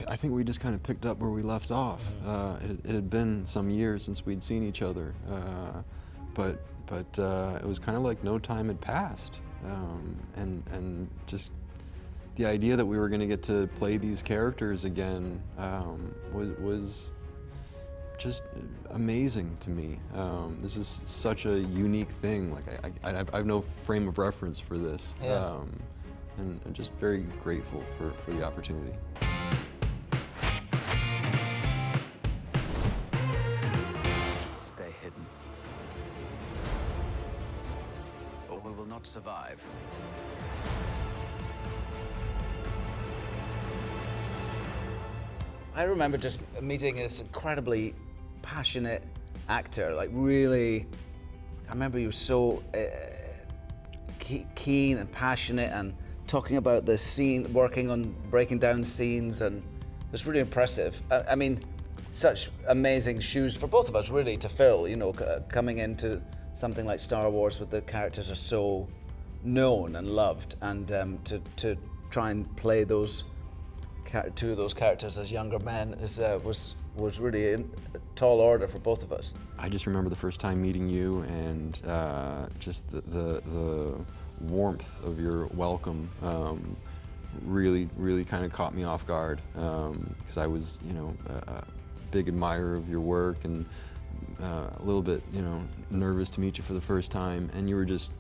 I think we just kind of picked up where we left off. It had been some years since we'd seen each other, but it was kind of like no time had passed, and just the idea that we were going to get to play these characters again was just amazing to me. This is such a unique thing. Like I have no frame of reference for this, and just very grateful for the opportunity. Stay hidden, or we will not survive. I remember just meeting this incredibly passionate actor, like really, I remember he was so keen and passionate and talking about the scene, working on breaking down scenes, and it was really impressive. I mean, such amazing shoes for both of us really to fill, you know, coming into something like Star Wars where the characters are so known and loved, and to try and play two of those characters as younger men was really a tall order for both of us. I just remember the first time meeting you, and just the warmth of your welcome really kind of caught me off guard, because I was, you know, a big admirer of your work, and a little bit, you know, nervous to meet you for the first time, and you were just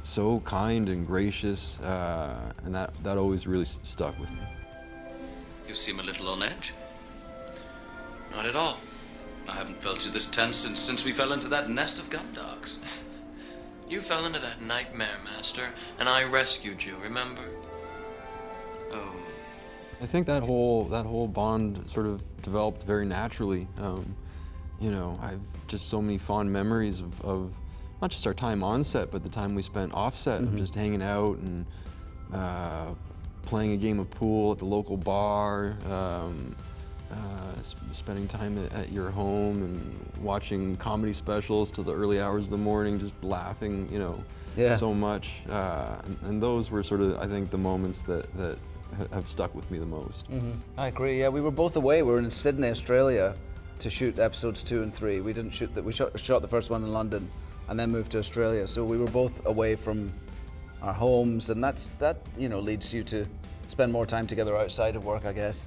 so kind and gracious, and that always really stuck with me. You seem a little on edge. Not at all. I haven't felt you this tense since we fell into that nest of gundarks. You fell into that nightmare, Master, and I rescued you, remember? Oh. I think that whole bond sort of developed very naturally. You know, I've just so many fond memories of not just our time on set, but the time we spent off set, of just hanging out and playing a game of pool at the local bar, spending time at your home and watching comedy specials till the early hours of the morning, just laughing, you know, so much. And those were sort of, I think, the moments that have stuck with me the most. I agree. Yeah, we were both away. We were in Sydney, Australia, to shoot episodes 2 and 3. We didn't shoot we shot the first one in London, and then moved to Australia. So we were both away from our homes, and that you know leads you to spend more time together outside of work, I guess.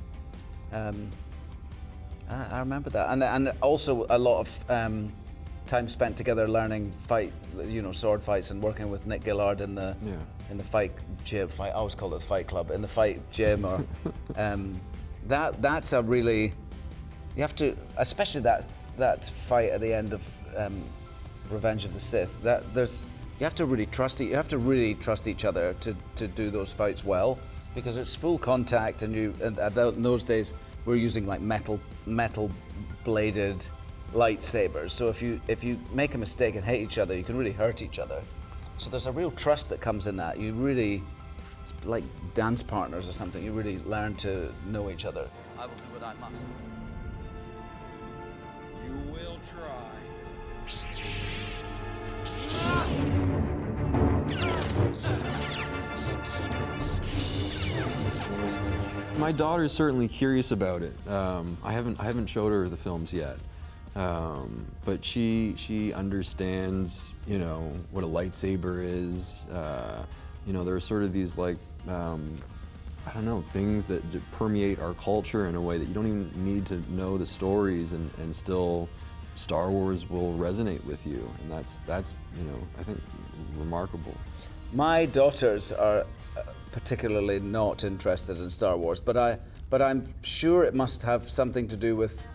I remember that, and also a lot of time spent together learning sword fights, and working with Nick Gillard in the fight gym. I always call it the fight club, in the fight gym, or that's a really, you have to, especially that fight at the end of Revenge of the Sith. You have to really trust each other to do those fights well, because it's full contact, and in those days we're using like metal bladed lightsabers. So if you make a mistake and hit each other, you can really hurt each other. So there's a real trust that comes in that. It's like dance partners or something. You really learn to know each other. I will do what I must. You will try. My daughter's certainly curious about it. I haven't showed her the films yet, but she understands, you know, what a lightsaber is. You know, there are sort of these like I don't know, things that permeate our culture in a way that you don't even need to know the stories, and still Star Wars will resonate with you, and that's you know, I think remarkable. My daughters are particularly not interested in Star Wars, but I'm sure it must have something to do with,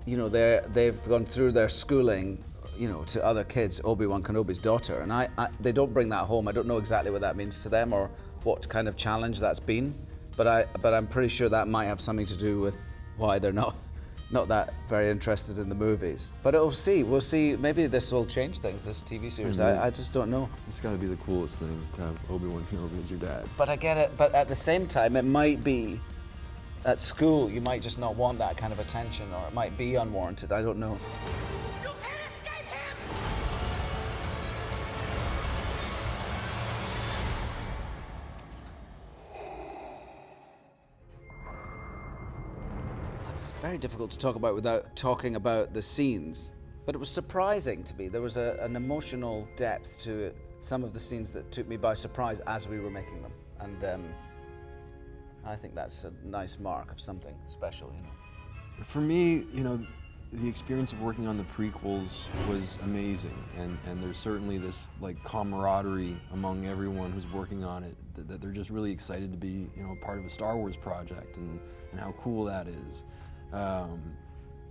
you know, they've gone through their schooling, you know, to other kids. Obi-Wan Kenobi's daughter, and they don't bring that home. I don't know exactly what that means to them or what kind of challenge that's been, but I'm pretty sure that might have something to do with why they're not that very interested in the movies. But we'll see. Maybe this will change things, this TV series. I just don't know. It's got to be the coolest thing to have Obi-Wan Kenobi as your dad. But I get it. But at the same time, it might be at school, you might just not want that kind of attention, or it might be unwarranted. I don't know. You can't escape him! it's very difficult to talk about without talking about the scenes. But it was surprising to me. There was an emotional depth to it, some of the scenes that took me by surprise as we were making them. And I think that's a nice mark of something special, you know. For me, you know, the experience of working on the prequels was amazing, and there's certainly this like camaraderie among everyone who's working on it, that they're just really excited to be, you know, part of a Star Wars project, and how cool that is.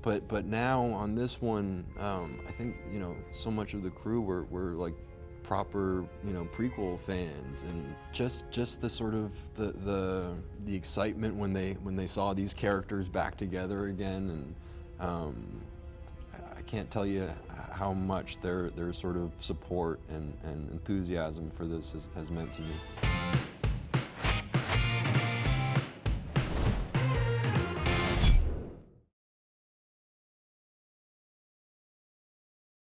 But now on this one, I think, you know, so much of the crew were like proper, you know, prequel fans, and just the sort of the excitement when they saw these characters back together again, and I can't tell you how much their sort of support and enthusiasm for this has meant to me.